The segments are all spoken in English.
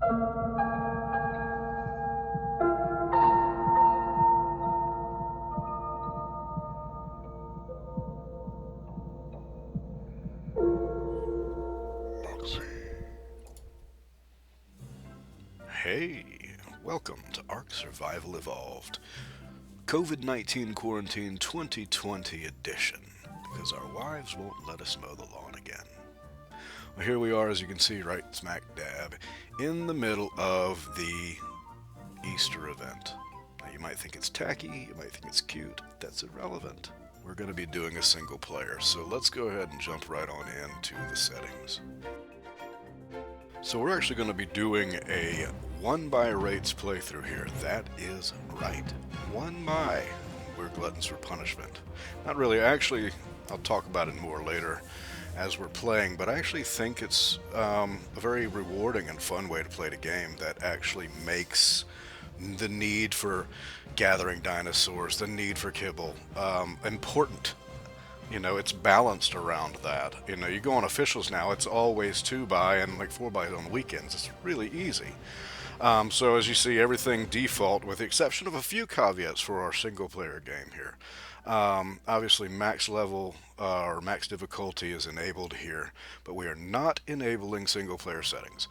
Hey, welcome to Ark Survival Evolved, COVID-19 Quarantine 2020 edition, because our wives won't let us mow the lawn again. Well, here we are, as you can see, right smack dab, in the middle of the Easter event. Now, you might think it's tacky, you might think it's cute, that's irrelevant. We're going to be doing a single player, so let's go ahead and jump right on into the settings. So we're actually going to be doing a 1 by rates playthrough here. That is right. 1 by. We're gluttons for punishment. Not really. Actually, I'll talk about it more later as we're playing, but I actually think it's a very rewarding and fun way to play the game that actually makes the need for gathering dinosaurs, the need for kibble, important. You know, it's balanced around that. You know, you go on officials now, it's always 2 by and like 4 by on weekends. It's really easy. So as you see, everything default with the exception of a few caveats for our single player game here. Obviously max level or max difficulty is enabled here, but we are not enabling single player settings.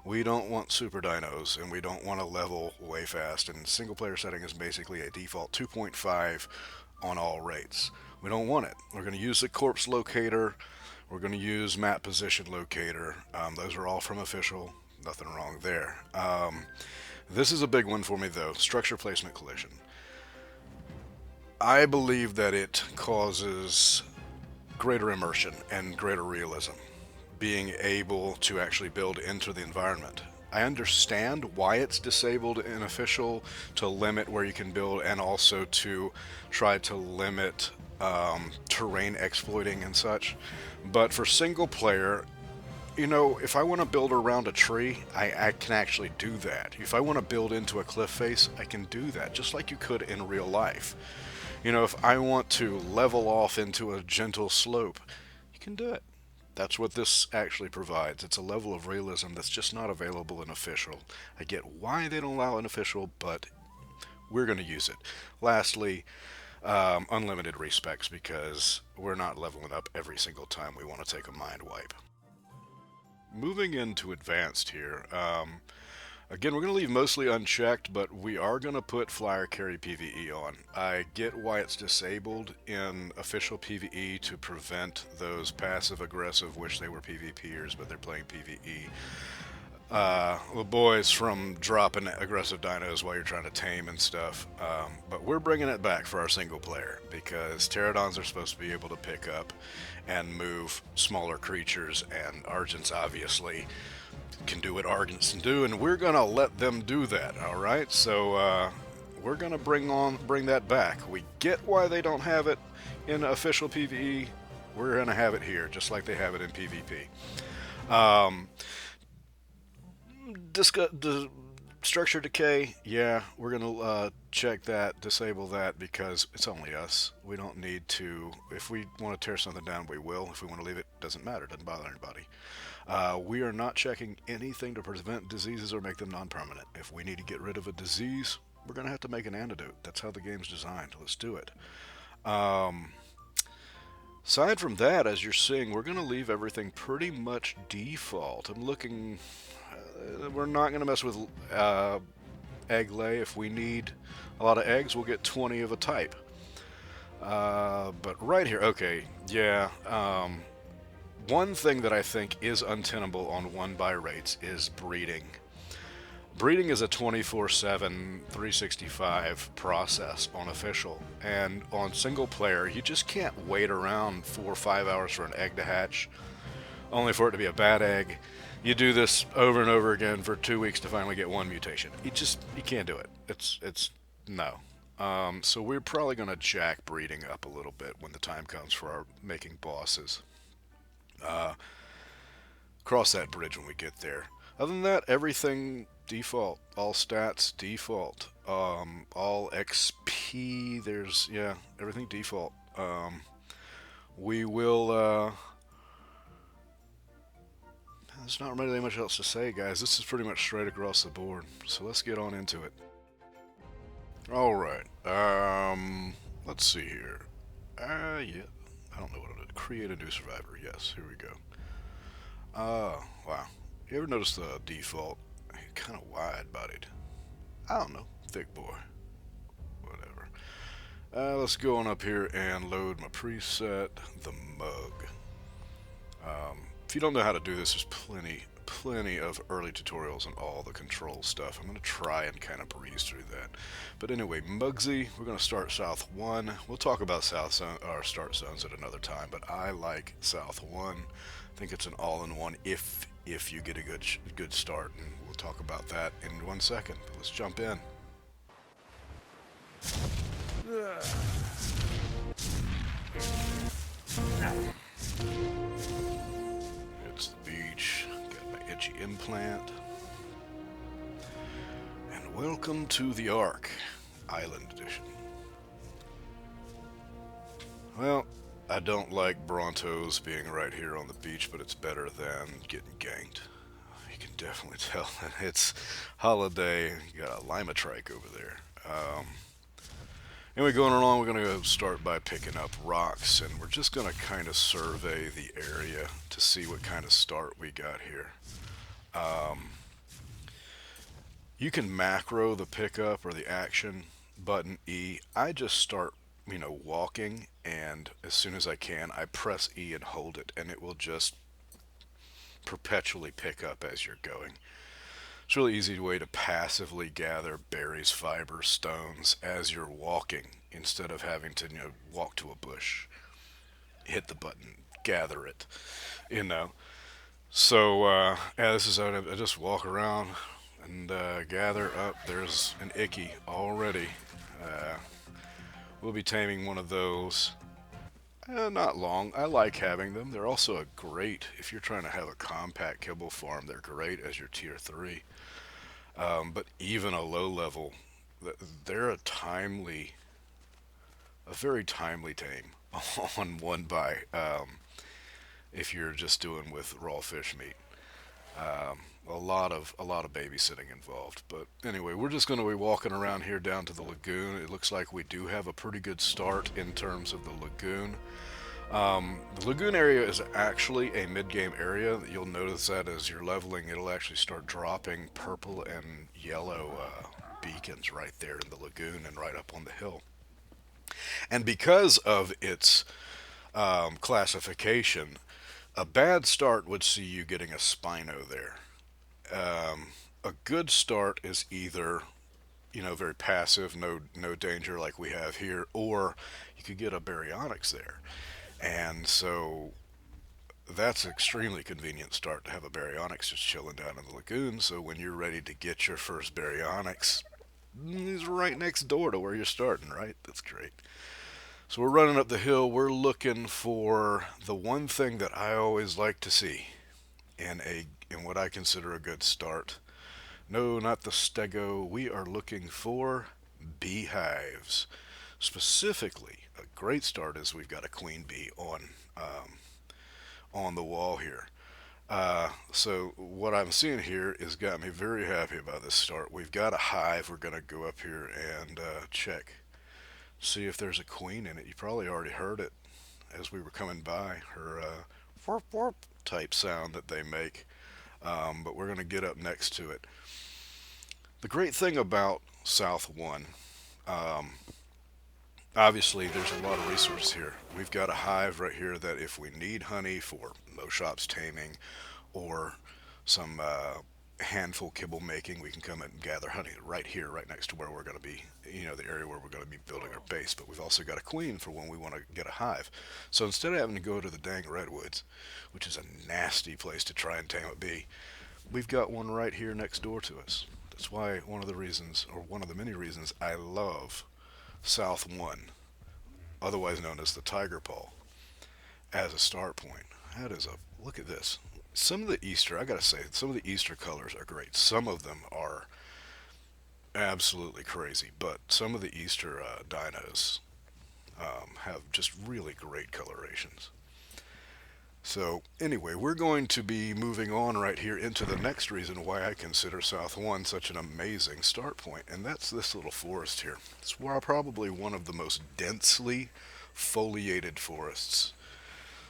We don't want super dinos and we don't want to level way fast, and single player setting is basically a default 2.5 on all rates. We don't want it. We're going to use the corpse locator. We're going to use map position locator. Those are all from official. Nothing wrong there. This is a big one for me though. Structure placement collision. I believe that it causes greater immersion and greater realism, being able to actually build into the environment. I understand why it's disabled in official to limit where you can build and also to try to limit terrain exploiting and such. But for single player, you know, if I want to build around a tree, I can actually do that. If I want to build into a cliff face, I can do that, just like you could in real life. You know, if I want to level off into a gentle slope, you can do it. That's what this actually provides. It's a level of realism that's just not available in official. I get why they don't allow it in official, but we're going to use it. Lastly, unlimited respecs, because we're not leveling up every single time we want to take a mind wipe. Moving into advanced here, again, we're going to leave mostly unchecked, but we are going to put flyer carry PvE on. I get why it's disabled in official PvE to prevent those passive aggressive, wish they were PvPers, but they're playing PvE. The boys from dropping aggressive dinos while you're trying to tame and stuff. But we're bringing it back for our single player because pterodons are supposed to be able to pick up and move smaller creatures, and Argents obviously can do what Argents can do, and we're gonna let them do that. All right, so we're gonna bring that back. We get why they don't have it in official PvE. We're gonna have it here, just like they have it in PvP. Structure decay, yeah, we're gonna check that, disable that, because it's only us. We don't need to. If we want to tear something down, we will. If we want to leave it, doesn't matter, doesn't bother anybody. We are not checking anything to prevent diseases or make them non-permanent. If we need to get rid of a disease, we're gonna have to make an antidote. That's how the game's designed. Let's do it. Aside from that, as you're seeing, we're gonna leave everything pretty much default. I'm looking. We're not going to mess with egg lay. If we need a lot of eggs, we'll get 20 of a type. But right here, okay, yeah. One thing that I think is untenable on 1 by rates is breeding. Breeding is a 24/7, 365 process on official, and on single player, you just can't wait around 4 or 5 hours for an egg to hatch, only for it to be a bad egg. You do this over and over again for 2 weeks to finally get one mutation. You can't do it. It's no. So we're probably going to jack breeding up a little bit when the time comes for our making bosses. Cross that bridge when we get there. Other than that, everything default. All stats default. All XP. Yeah, everything default. We will. There's not really much else to say, guys. This is pretty much straight across the board. So let's get on into it. All right. Let's see here. Yeah. I don't know what it is. Create a new survivor. Yes. Here we go. Wow. You ever notice the default? Kind of wide-bodied. I don't know. Thick boy. Whatever. Let's go on up here and load my preset, the mug. If you don't know how to do this, there's plenty of early tutorials on all the control stuff. I'm going to try and kind of breeze through that. But anyway, Muggsey, we're going to start South 1. We'll talk about South Zone, or start zones at another time, but I like South 1. I think it's an all-in-one if you get a good start, and we'll talk about that in 1 second. Let's jump in. It's the beach. Got my itchy implant. And welcome to the Ark, Island Edition. Well, I don't like Brontos being right here on the beach, but it's better than getting ganked. You can definitely tell that it's holiday. You got a lima trike over there. Anyway, going along, we're going to go start by picking up rocks, and we're just going to kind of survey the area to see what kind of start we got here. You can macro the pickup or the action button E. I just start, walking, and as soon as I can, I press E and hold it, and it will just perpetually pick up as you're going. It's a really easy way to passively gather berries, fibers, stones as you're walking instead of having to, walk to a bush, hit the button, gather it, So, yeah, this is how I just walk around and gather up. There's an icky already. We'll be taming one of those. Not long. I like having them. They're also if you're trying to have a compact kibble farm, they're great as your tier 3. But even a low level, they're a very timely tame on one buy. If you're just doing with raw fish meat, a lot of babysitting involved. But anyway, we're just going to be walking around here down to the lagoon. It looks like we do have a pretty good start in terms of the lagoon. The lagoon area is actually a mid-game area. You'll notice that as you're leveling, it'll actually start dropping purple and yellow beacons right there in the lagoon and right up on the hill. And because of its classification, a bad start would see you getting a Spino there. A good start is either, very passive, no danger like we have here, or you could get a Baryonyx there. And so that's an extremely convenient start to have a Baryonyx just chilling down in the lagoon. So when you're ready to get your first Baryonyx, he's right next door to where you're starting, right? That's great. So we're running up the hill. We're looking for the one thing that I always like to see in what I consider a good start. No, not the stego. We are looking for beehives. Specifically, a great start is we've got a queen bee on the wall here. So what I'm seeing here has got me very happy about this start. We've got a hive. We're going to go up here and check. See if there's a queen in it. You probably already heard it as we were coming by. Her warp warp type sound that they make. But we're going to get up next to it. The great thing about South 1, obviously there's a lot of resources here. We've got a hive right here that if we need honey for Moshop's taming or some handful kibble making, we can come in and gather honey right here, right next to where we're going to be, the area where we're going to be building our base. But we've also got a queen for when we want to get a hive. So instead of having to go to the dang redwoods, which is a nasty place to try and tame a bee, we've got one right here next door to us. That's why one of the many reasons I love South 1, otherwise known as the Tiger Paw, as a start point. Look at this. Some of the Easter, I gotta say, some of the Easter colors are great. Some of them are absolutely crazy, but some of the Easter dinos have just really great colorations. So anyway, we're going to be moving on right here into the next reason why I consider South 1 such an amazing start point, and that's this little forest here. It's probably one of the most densely foliated forests.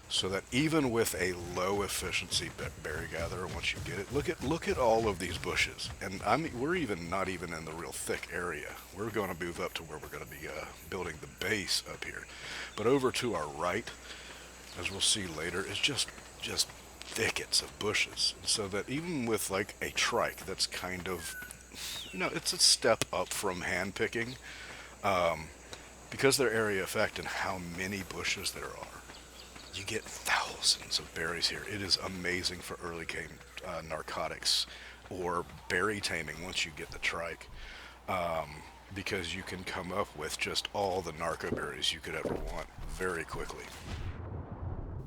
So that even with a low efficiency berry gatherer, once you get it, look at all of these bushes, and we're even not even in the real thick area. We're going to move up to where we're going to be building the base up here, but over to our right, as we'll see later, is just thickets of bushes. So that even with like a trike, that's kind of, it's a step up from hand picking, because they're area effect and how many bushes there are. You get thousands of berries here. It is amazing for early game narcotics or berry taming once you get the trike, because you can come up with just all the narco berries you could ever want very quickly.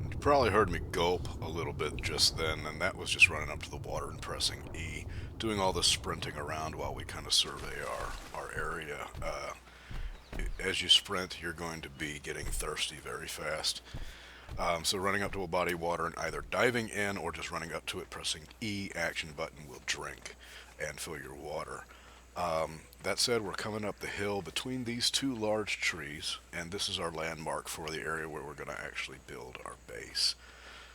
You probably heard me gulp a little bit just then, and that was just running up to the water and pressing E, doing all the sprinting around while we kind of survey our area. As you sprint, you're going to be getting thirsty very fast. So running up to a body of water and either diving in or just running up to it, pressing E action button will drink and fill your water. That said, we're coming up the hill between these two large trees, and this is our landmark for the area where we're going to actually build our base.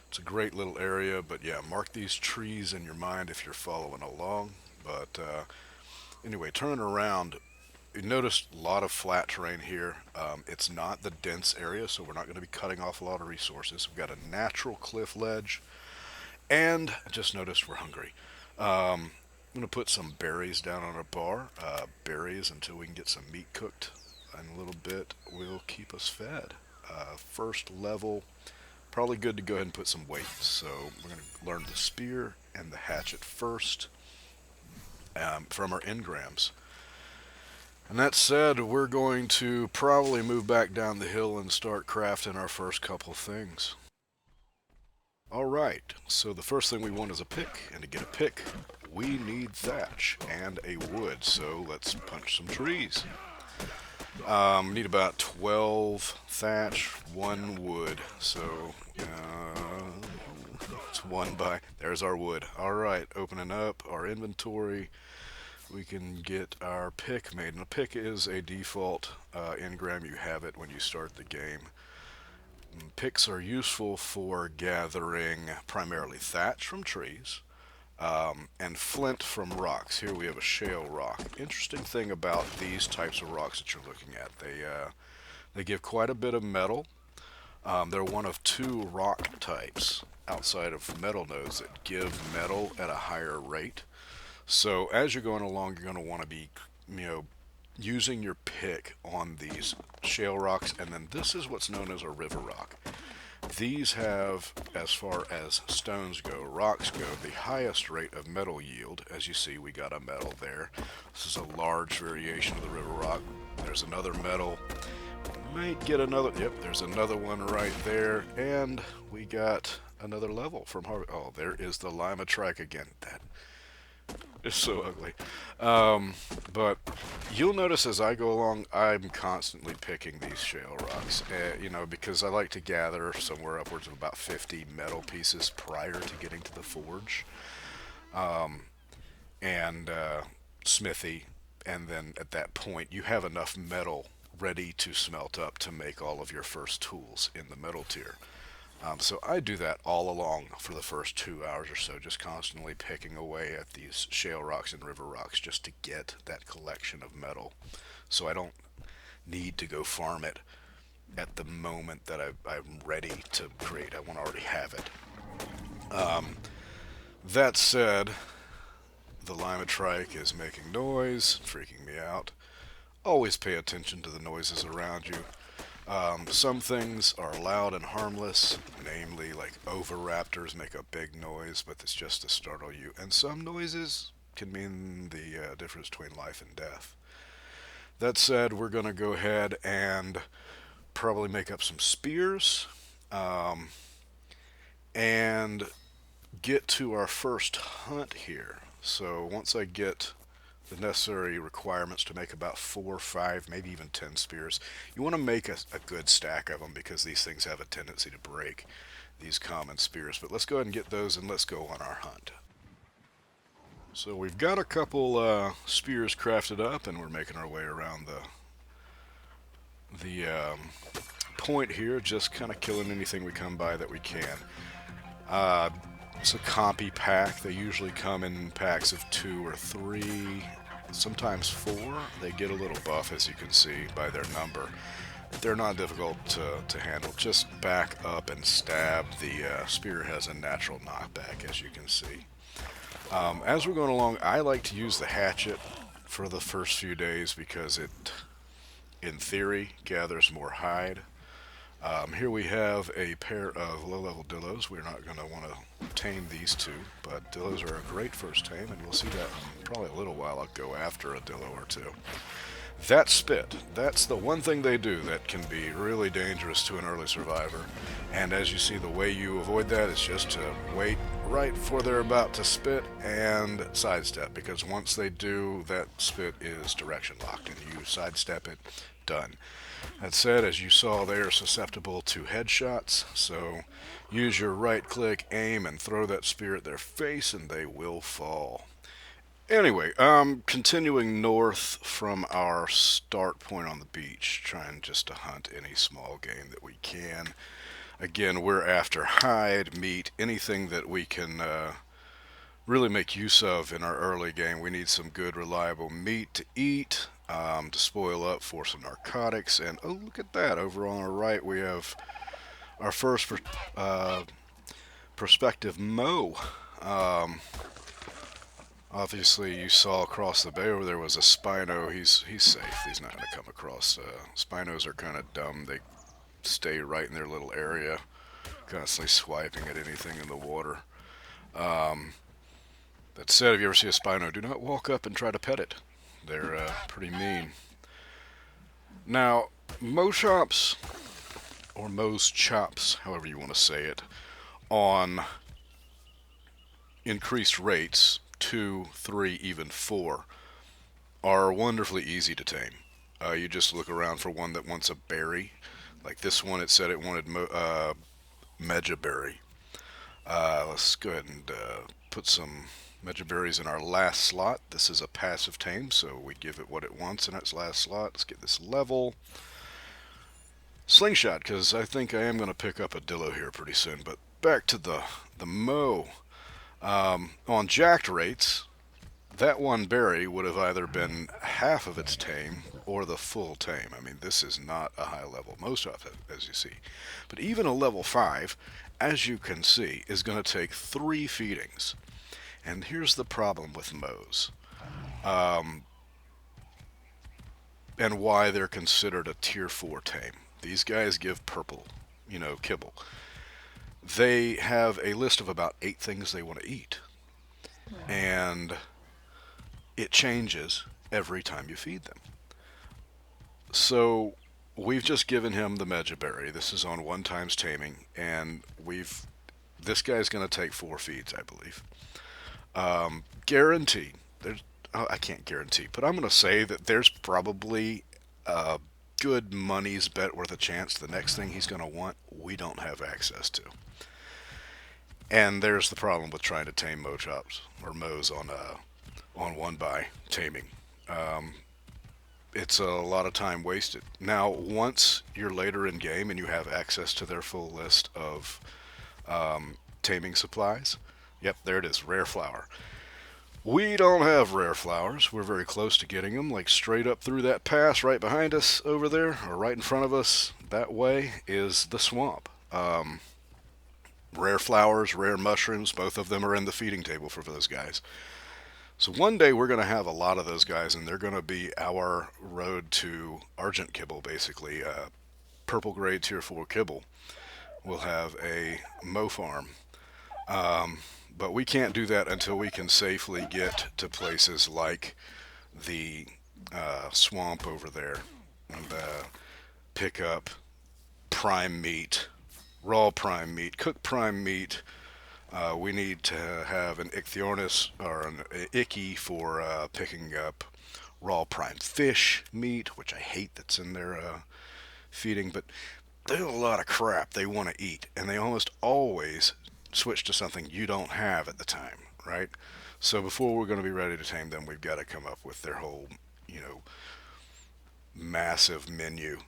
It's a great little area, but yeah, mark these trees in your mind if you're following along. But anyway, turning around, you notice a lot of flat terrain here. It's not the dense area, so we're not going to be cutting off a lot of resources. We've got a natural cliff ledge, and I just noticed we're hungry. I'm going to put some berries down on our bar. Berries until we can get some meat cooked in a little bit will keep us fed. First level, probably good to go ahead and put some weight. So we're going to learn the spear and the hatchet first, from our engrams. And that said, we're going to probably move back down the hill and start crafting our first couple things. Alright, so the first thing we want is a pick, and to get a pick, we need thatch and a wood, so let's punch some trees. Need about 12 thatch, 1 wood, so it's there's our wood. Alright, opening up our inventory, we can get our pick made, and a pick is a default engram. You have it when you start the game. Picks are useful for gathering primarily thatch from trees, and flint from rocks. Here we have a shale rock. Interesting thing about these types of rocks that you're looking at, they give quite a bit of metal. They're one of 2 rock types outside of metal nodes that give metal at a higher rate. So as you're going along, you're going to want to be, using your pick on these shale rocks, and then this is what's known as a river rock. These have, as far as stones go, rocks go, the highest rate of metal yield. As you see, we got a metal there. This is a large variation of the river rock. There's another metal. Might get another, yep, there's another one right there, and we got another level from Harvey. Oh, there is the lima trike again. That is so ugly. But you'll notice as I go along, I'm constantly picking these shale rocks, because I like to gather somewhere upwards of about 50 metal pieces prior to getting to the forge, and smithy, and then at that point you have enough metal ready to smelt up to make all of your first tools in the metal tier. So I do that all along for the first 2 hours or so, just constantly picking away at these shale rocks and river rocks just to get that collection of metal. So I don't need to go farm it at the moment that I'm ready to create. I want to already have it. That said, the lima trike is making noise, freaking me out. Always pay attention to the noises around you. Some things are loud and harmless, namely like oviraptors make a big noise, but it's just to startle you. And some noises can mean the difference between life and death. That said, we're going to go ahead and probably make up some spears, and get to our first hunt here. So once I get the necessary requirements to make about 4, 5, maybe even 10 spears. You want to make a good stack of them because these things have a tendency to break. these common spears. But let's go ahead and get those and let's go on our hunt. So we've got a couple spears crafted up, and we're making our way around the point here, just kind of killing anything we come by that we can. It's a compy pack. They usually come in packs of 2 or 3, sometimes 4. They get a little buff, as you can see by their number. They're not difficult to handle. Just back up and stab. The spear has a natural knockback, as you can see. As we're going along, I like to use the hatchet for the first few days because it, in theory, gathers more hide. Here we have a pair of low-level Dodos. We're not going to want to tame these two, but Dodos are a great first tame, and we'll see that in probably a little while. I'll go after a Dillo or two. That spit, that's the one thing they do that can be really dangerous to an early survivor. And as you see, the way you avoid that is just to wait right before they're about to spit and sidestep, because once they do, that spit is direction locked and you sidestep it, done. That said, as you saw, they are susceptible to headshots, so use your right click, aim, and throw that spear at their face and they will fall. Anyway, continuing north from our start point on the beach, trying just to hunt any small game that we can. Again, we're after hide, meat, anything that we can really make use of in our early game. We need some good, reliable meat to eat, to spoil up for some narcotics. And oh, look at that! Over on our right, we have our first prospective Mo. Obviously, you saw across the bay over there was a Spino. He's safe. He's not going to come across. Spinos are kind of dumb. They stay right in their little area, constantly swiping at anything in the water. That said, if you ever see a Spino, do not walk up and try to pet it. They're pretty mean. Now, Mo Chops, or Mo's Chops, however you want to say it, on increased rates, 2, 3, even 4, are wonderfully easy to tame. You just look around for one that wants a berry. Like this one, it said it wanted Meja berry. Let's go ahead and put some Meja berries in our last slot. This is a passive tame, so we give it what it wants in its last slot. Let's get this level. Slingshot, because I think I am going to pick up a Dillo here pretty soon. But back to the Mo. On jacked rates, that one berry would have either been half of its tame or the full tame. I mean, this is not a high level most of it, as you see. But even a level 5, as you can see, is going to take 3 feedings. And here's the problem with Mo's, and why they're considered a tier 4 tame. These guys give purple, kibble. They have a list of about 8 things they want to eat. And it changes every time you feed them. So we've just given him the Meja berry. This is on 1 times taming, and this guy's going to take 4 feeds, I believe. Guaranteed. I can't guarantee, but I'm going to say that there's probably a good money's bet worth a chance the next thing he's going to want, we don't have access to. And there's the problem with trying to tame Mo Chops or Mo's on 1 taming. It's a lot of time wasted. Now, once you're later in game and you have access to their full list of taming supplies, yep, there it is, rare flower. We don't have rare flowers. We're very close to getting them, like straight up through that pass right behind us over there, or right in front of us. That way is the swamp. Rare flowers, rare mushrooms, both of them are in the feeding table for those guys. So one day we're going to have a lot of those guys, and they're going to be our road to Argent Kibble, basically. Purple grade tier 4 kibble. We'll have a Mo farm. But we can't do that until we can safely get to places like the swamp over there and pick up prime meat, raw prime meat, cooked prime meat. We need to have an ichthyornis or an icky for picking up raw prime fish meat, which I hate that's in their feeding. But they have a lot of crap they want to eat, and they almost always switch to something you don't have at the time, right? So before we're going to be ready to tame them, we've got to come up with their whole, you know, massive menu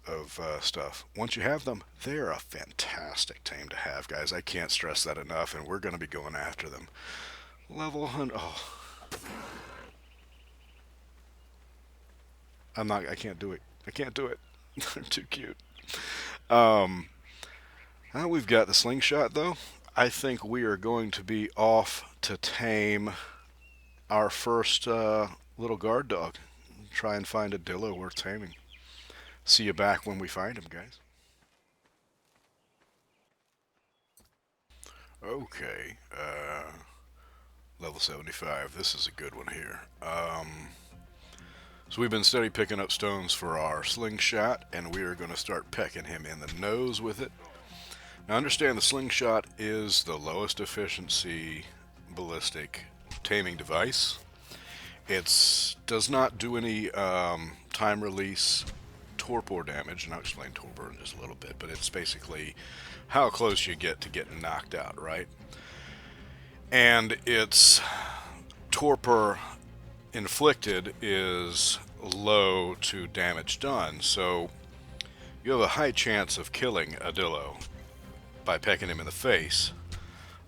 of stuff. Once you have them, they're a fantastic tame to have, guys. I can't stress that enough, and we're going to be going after them. Level 100. Oh, I can't do it. I can't do it. They're too cute. Um, Now we've got the slingshot, though. I think we are going to be off to tame our first little guard dog. Try and find a dillo worth taming. See you back when we find him, guys. Okay, level 75. This is a good one here. So we've been steady picking up stones for our slingshot, and we are going to start pecking him in the nose with it. Now understand the slingshot is the lowest efficiency ballistic taming device. It does not do any time release torpor damage, and I'll explain torpor in just a little bit, but it's basically how close you get to getting knocked out, right? And its torpor inflicted is low to damage done, so you have a high chance of killing a Dillo by pecking him in the face.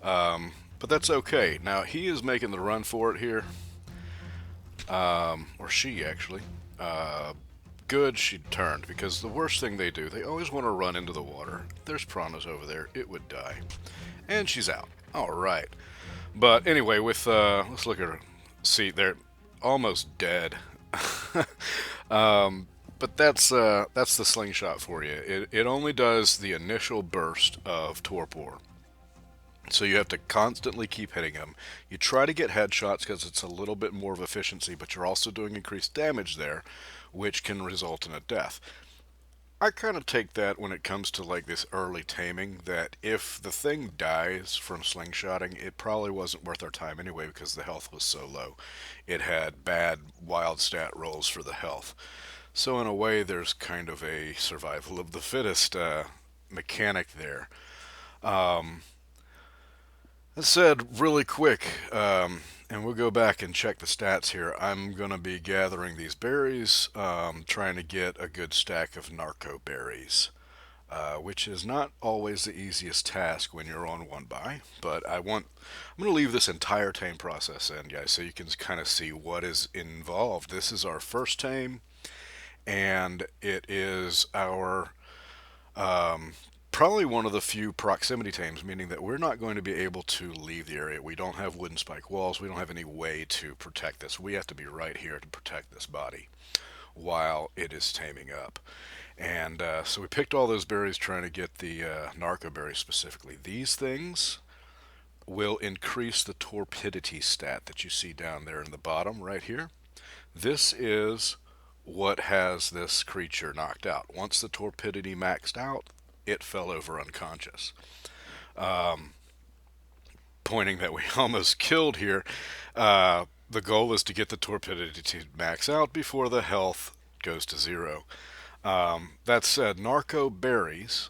But that's okay. Now he is making the run for it here, or she actually. Good she turned, because the worst thing they do, they always want to run into the water. There's piranhas over there. It would die. And she's out. All right. But anyway, with let's look at her. See, they're almost dead. But that's the slingshot for you. It only does the initial burst of torpor. So you have to constantly keep hitting them. You try to get headshots because it's a little bit more of efficiency, but you're also doing increased damage there, which can result in a death. I kind of take that when it comes to like this early taming, that if the thing dies from slingshotting, it probably wasn't worth our time anyway because the health was so low. It had bad wild stat rolls for the health. So in a way, there's kind of a survival of the fittest mechanic there. That said, really quick, and we'll go back and check the stats here. I'm going to be gathering these berries, trying to get a good stack of narco berries, which is not always the easiest task when you're on one by. But I'm going to leave this entire tame process in, guys, so you can kind of see what is involved. This is our first tame, and it is our probably one of the few proximity tames, meaning that we're not going to be able to leave the area. We don't have wooden spike walls. We don't have any way to protect this. We have to be right here to protect this body while it is taming up. And so we picked all those berries trying to get the narco berries specifically. These things will increase the torpidity stat that you see down there in the bottom right here. This is what has this creature knocked out. Once the torpidity maxed out, it fell over unconscious. Pointing that we almost killed here. The goal is to get the torpidity to max out before the health goes to zero. That said, narco berries,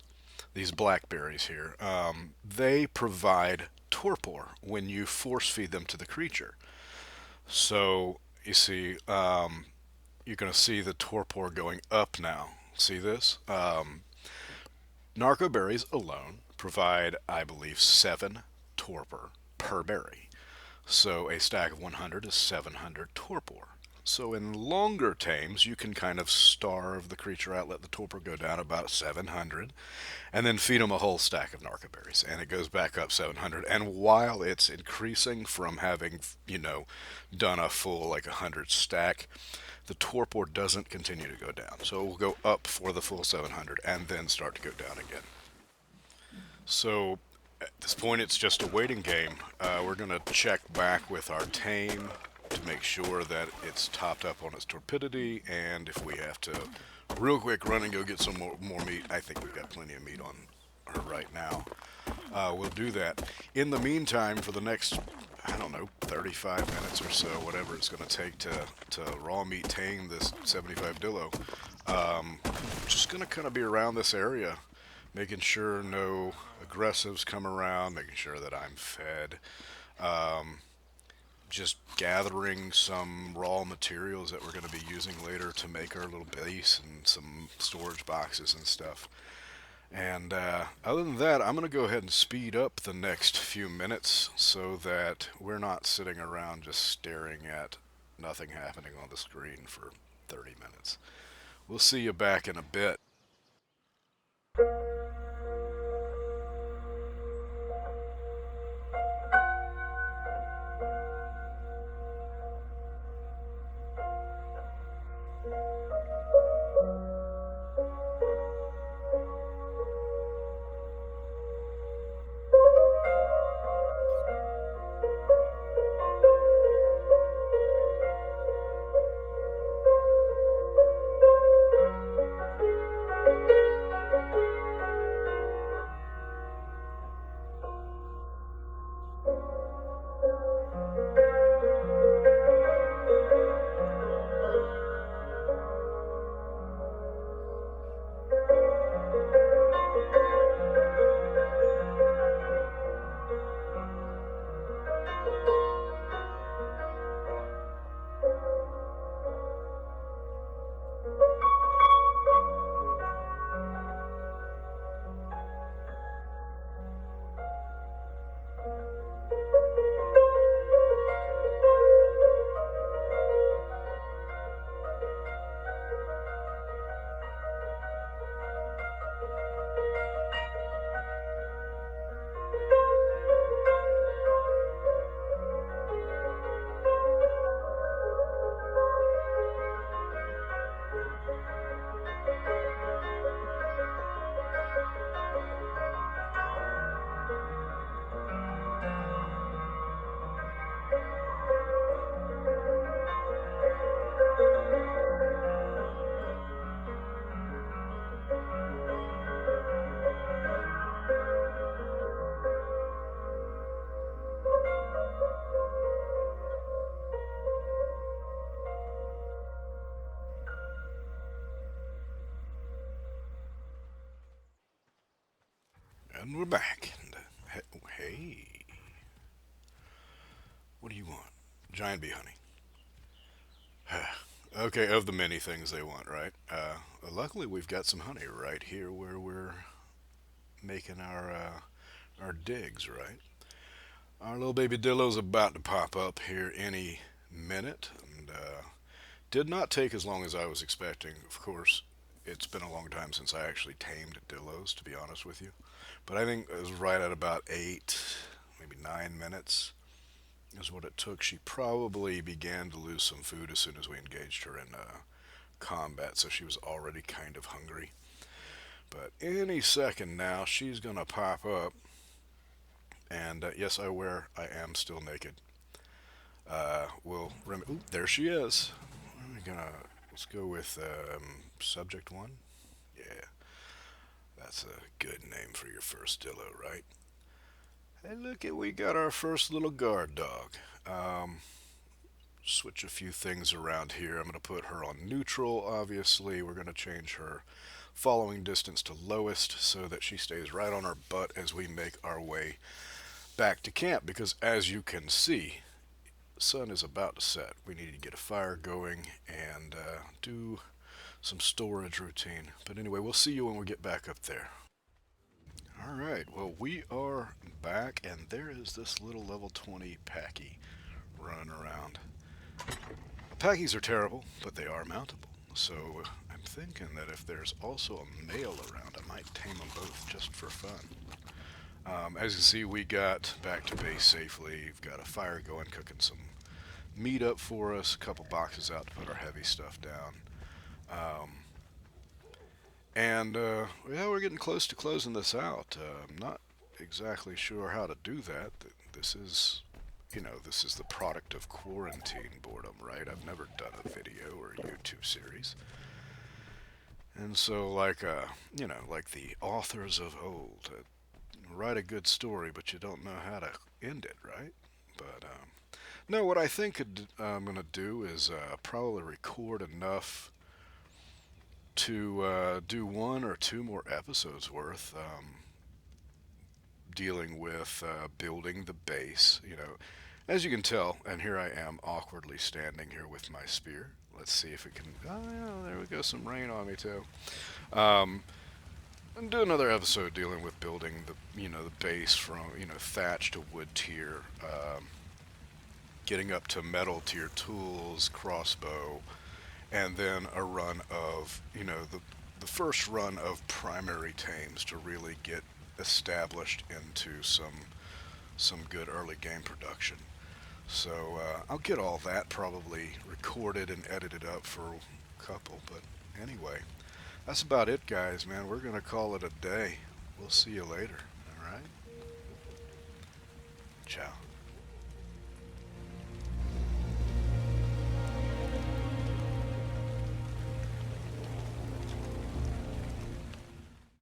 these blackberries here, they provide torpor when you force feed them to the creature. So you see, you're going to see the torpor going up now. See this? Narco berries alone provide, I believe, 7 torpor per berry. So a stack of 100 is 700 torpor. So in longer tames, you can kind of starve the creature out, let the torpor go down about 700, and then feed them a whole stack of narco berries, and it goes back up 700. And while it's increasing from having, done a full like 100 stack, the torpor doesn't continue to go down. So it will go up for the full 700 and then start to go down again. So at this point, it's just a waiting game. We're going to check back with our tame to make sure that it's topped up on its torpidity, and if we have to real quick run and go get some more meat, I think we've got plenty of meat on her right now. We'll do that. In the meantime, for the next, 35 minutes or so, whatever it's going to take to raw meat tame this 75 Dillo, just going to kind of be around this area, making sure no aggressives come around, making sure that I'm fed, just gathering some raw materials that we're going to be using later to make our little base and some storage boxes and stuff. And other than that, I'm going to go ahead and speed up the next few minutes so that we're not sitting around just staring at nothing happening on the screen for 30 minutes. We'll see you back in a bit. And we're back. Hey, what do you want? Giant bee honey. Okay, of the many things they want, right? Luckily, we've got some honey right here where we're making our digs, right? Our little baby Dillo's about to pop up here any minute, and did not take as long as I was expecting. Of course, it's been a long time since I actually tamed Dillos, to be honest with you. But I think it was right at about 8, maybe 9 minutes is what it took. She probably began to lose some food as soon as we engaged her in combat, so she was already kind of hungry. But any second now, she's gonna pop up. And yes, I am still naked. Ooh, there she is. We're gonna let's go with subject one. Yeah, that's a good name for your first Dillo, right? Hey, look at we got our first little guard dog. Um, Switch a few things around here. I'm going to put her on neutral, obviously. We're going to change her following distance to lowest so that she stays right on our butt as we make our way back to camp. Because as you can see, the sun is about to set. We need to get a fire going and do some storage routine. But anyway, we'll see you when we get back up there. All right, well, we are back, and there is this little level 20 Packy running around. Packies are terrible, but they are mountable. So I'm thinking that if there's also a male around, I might tame them both just for fun. As you can see, we got back to base safely. We've got a fire going, cooking some meat up for us, a couple boxes out to put our heavy stuff down. Um, and yeah, we're getting close to closing this out. I'm not exactly sure how to do that. This is, this is the product of quarantine boredom, right? I've never done a video or a YouTube series. And so, like the authors of old, write a good story, but you don't know how to end it, right? But no, what I think I'm going to do is probably record enough to do one or two more episodes worth, dealing with building the base. You know, as you can tell, and here I am awkwardly standing here with my spear. Let's see if it can. Oh, yeah, there we go. Some rain on me too. Um, and do another episode dealing with building the the base from thatch to wood tier, getting up to metal tier tools, crossbow, and then a run of the first run of primary tames to really get established into some good early game production. So I'll get all that probably recorded and edited up for a couple. But anyway, that's about it, guys, man. We're going to call it a day. We'll see you later. All right? Ciao.